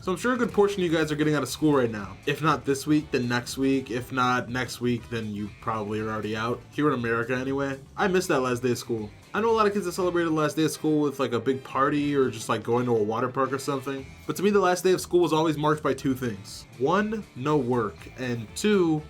So I'm sure a good portion of you guys are getting out of school right now. If not this week, then next week. If not next week, then you probably are already out. Here in America anyway. I missed that last day of school. I know a lot of kids that celebrated the last day of school with like a big party or just like going to a water park or something. But to me, the last day of school was always marked by two things. One, no work. And two,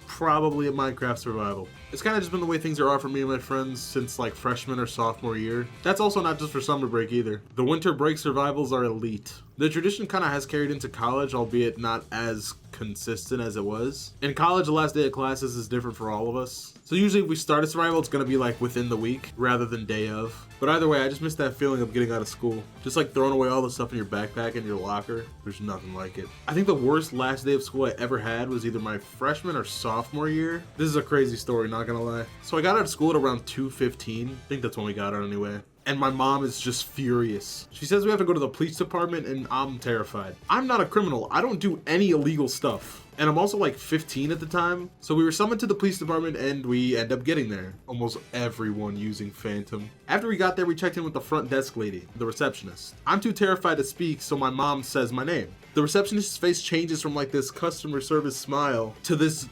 probably a Minecraft survival. It's kind of just been the way things are for me and my friends since like freshman or sophomore year. That's also not just for summer break either. The winter break survivals are elite. The tradition kind of has carried into college, albeit not as consistent as it was. In college, the last day of classes is different for all of us. So usually if we start a survival, it's going to be like within the week rather than day of. But either way, I just miss that feeling of getting out of school. Just like throwing away all the stuff in your backpack and your locker. There's nothing like it. I think the worst last day of school I ever had was either my freshman or sophomore year. This is a crazy story, not gonna lie. So I got out of school at around 2:15. I think that's when we got out anyway. And my mom is just furious. She says we have to go to the police department and I'm terrified. I'm not a criminal. I don't do any illegal stuff. And I'm also like 15 at the time. So we were summoned to the police department and we end up getting there. Almost everyone using Phantom. After we got there, we checked in with the front desk lady, the receptionist. I'm too terrified to speak, so my mom says my name. The receptionist's face changes from like this customer service smile to this,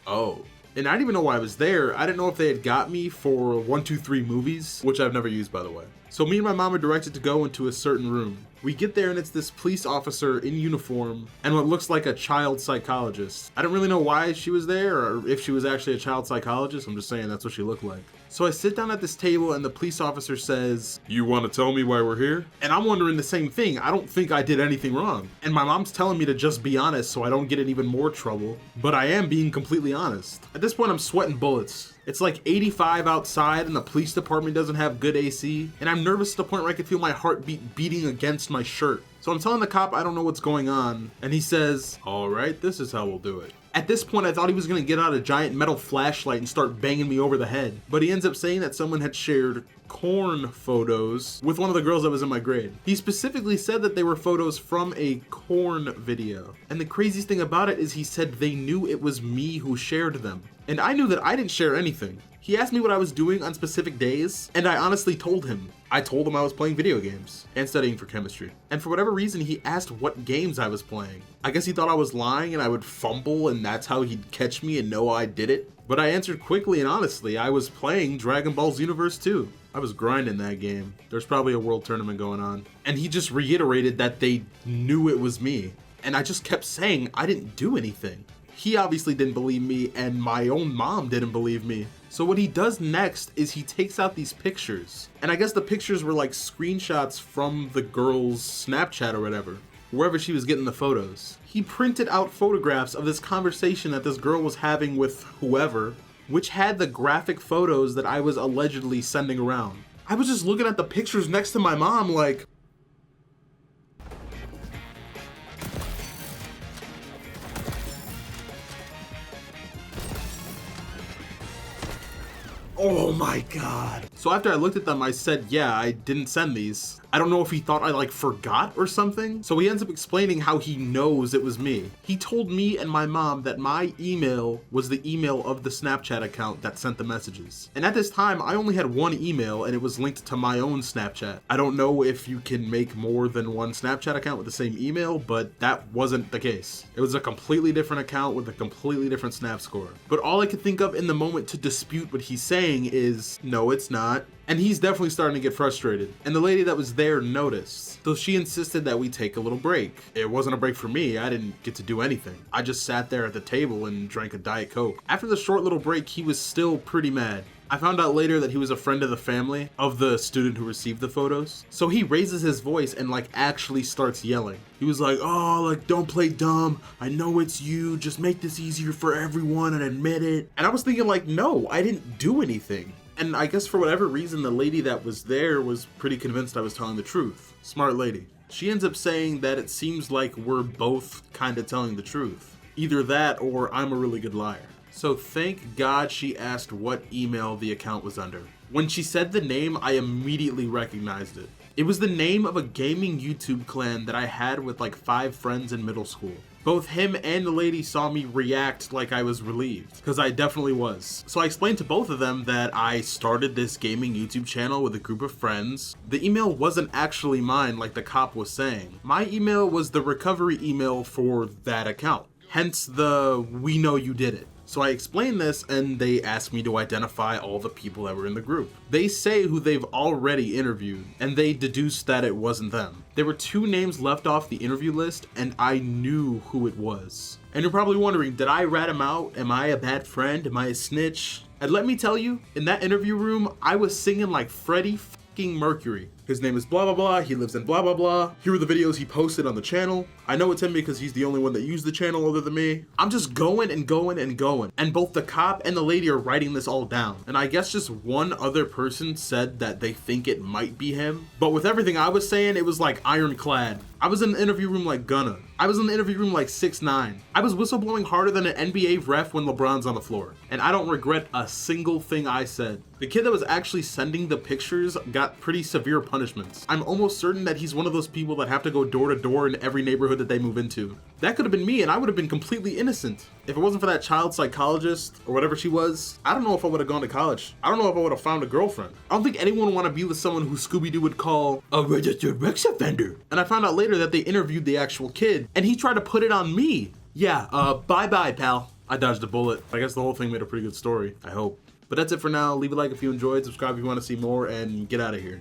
oh. And I didn't even know why I was there. I didn't know if they had got me for 1-2-3 movies, which I've never used, by the way. So me and my mom are directed to go into a certain room. We get there and it's this police officer in uniform and what looks like a child psychologist. I don't really know why she was there or if she was actually a child psychologist. I'm just saying that's what she looked like. So I sit down at this table and the police officer says, "You want to tell me why we're here?" And I'm wondering the same thing. I don't think I did anything wrong. And my mom's telling me to just be honest so I don't get in even more trouble. But I am being completely honest. At this point, I'm sweating bullets. It's like 85 outside and the police department doesn't have good AC. And I'm nervous to the point where I can feel my heartbeat beating against my shirt. So I'm telling the cop I don't know what's going on. And he says, "All right, this is how we'll do it." At this point, I thought he was gonna get out a giant metal flashlight and start banging me over the head. But he ends up saying that someone had shared corn photos with one of the girls that was in my grade. He specifically said that they were photos from a corn video. And the craziest thing about it is he said they knew it was me who shared them. And I knew that I didn't share anything. He asked me what I was doing on specific days, and I honestly told him. I told him I was playing video games and studying for chemistry. And for whatever reason, he asked what games I was playing. I guess he thought I was lying and I would fumble and that's how he'd catch me and know I did it. But I answered quickly and honestly, I was playing Dragon Ball Xenoverse 2. I was grinding that game. There's probably a world tournament going on. And he just reiterated that they knew it was me. And I just kept saying I didn't do anything. He obviously didn't believe me and my own mom didn't believe me. So what he does next is he takes out these pictures. And I guess the pictures were like screenshots from the girl's Snapchat or whatever, wherever she was getting the photos. He printed out photographs of this conversation that this girl was having with whoever, which had the graphic photos that I was allegedly sending around. I was just looking at the pictures next to my mom like, oh my God. So after I looked at them, I said, yeah, I didn't send these. I don't know if he thought I like forgot or something. So he ends up explaining how he knows it was me. He told me and my mom that my email was the email of the Snapchat account that sent the messages. And at this time, I only had one email and it was linked to my own Snapchat. I don't know if you can make more than one Snapchat account with the same email, but that wasn't the case. It was a completely different account with a completely different snap score. But all I could think of in the moment to dispute what he's saying is, no, it's not. And he's definitely starting to get frustrated. And the lady that was there noticed. So she insisted that we take a little break. It wasn't a break for me. I didn't get to do anything. I just sat there at the table and drank a Diet Coke. After the short little break, he was still pretty mad. I found out later that he was a friend of the family of the student who received the photos. So he raises his voice and like actually starts yelling. He was like, "Oh, like don't play dumb. I know it's you. Just make this easier for everyone and admit it." And I was thinking like, no, I didn't do anything. And I guess for whatever reason, the lady that was there was pretty convinced I was telling the truth. Smart lady. She ends up saying that it seems like we're both kind of telling the truth. Either that or I'm a really good liar. So thank God she asked what email the account was under. When she said the name, I immediately recognized it. It was the name of a gaming YouTube clan that I had with like 5 friends in middle school. Both him and the lady saw me react like I was relieved, because I definitely was. So I explained to both of them that I started this gaming YouTube channel with a group of friends. The email wasn't actually mine like the cop was saying. My email was the recovery email for that account. Hence the "we know you did it." So I explained this and they asked me to identify all the people that were in the group. They say who they've already interviewed and they deduced that it wasn't them. There were 2 names left off the interview list and I knew who it was. And you're probably wondering, did I rat him out? Am I a bad friend? Am I a snitch? And let me tell you, in that interview room, I was singing like Freddie fucking Mercury. His name is blah blah blah, he lives in blah blah blah. Here are the videos he posted on the channel. I know it's him because he's the only one that used the channel other than me. I'm just going and going and going. And both the cop and the lady are writing this all down. And I guess just one other person said that they think it might be him. But with everything I was saying, it was like ironclad. I was in the interview room like Gunna. I was in the interview room like 6ix9ine. I was whistleblowing harder than an NBA ref when LeBron's on the floor. And I don't regret a single thing I said. The kid that was actually sending the pictures got pretty severe punishments. I'm almost certain that he's one of those people that have to go door to door in every neighborhood that they move into. That could have been me and I would have been completely innocent. If it wasn't for that child psychologist or whatever she was, I don't know if I would have gone to college. I don't know if I would have found a girlfriend. I don't think anyone would want to be with someone who Scooby-Doo would call a registered sex offender. And I found out later that they interviewed the actual kid and he tried to put it on me. Yeah, bye-bye, pal. I dodged a bullet. I guess the whole thing made a pretty good story, I hope. But that's it for now. Leave a like if you enjoyed, subscribe if you want to see more, and get out of here.